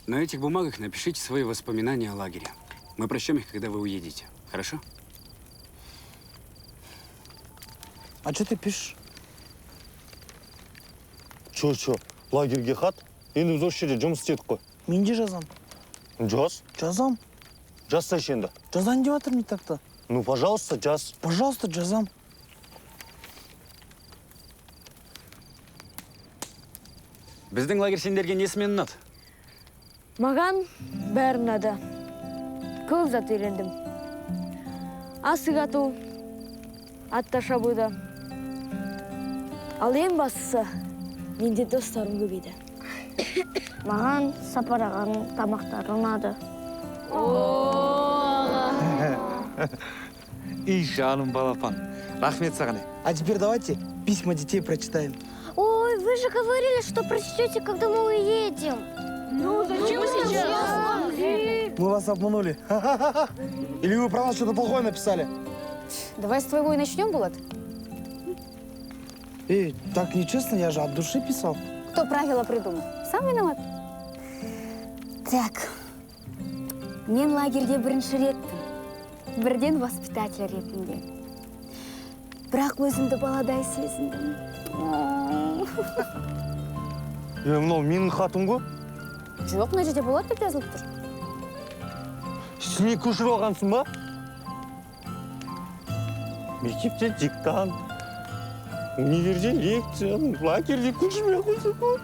На этих бумагах напишите свои воспоминания о лагере. Мы прочтем их, когда вы уедете. Хорошо? А что ты пишешь? Чё? Лагерьге хат? Енді біз осы жерде жұмыс істедік қой. Мен де жазам. Жаз? Жазам. Жазсайшы енді. Жазам деп жатырмын и так-то. Ну, пожалуйста, жаз. Пожалуйста, жазам. Біздің лагерь сендерге несімен ұнады? Маған бәрі ұнады. Көп зат үйрендім. Асық ату, атта шабуды. Ал ең бастысы, менде достарым көбейді. Маған сапараған тамақтар ұнады. И жаным балапан. Рахмет саған. А теперь давайте письма детей прочитаем. Ой, вы же говорили, что прочтете, когда мы уедем. Ну, зачем сейчас? Мы вас обманули. Или вы про нас что-то плохое написали? Давай с твоего и начнем, Булат. Эй, так нечестно, я же от души писал. Кто правила придумал? Сам виноват. Так, мен лагерьде бірінші реттім. Бірден воспитатель ретінде. Бірақ өзімді баладай сезіндім. Мынау менің хатым ғой. Жоқ, мына жерде Булат деп жазылып тұр. Сіне көшіріп алғансың ба? Мектепте диктант, универде лекция, лагерьде көшірмей қойсың ғой.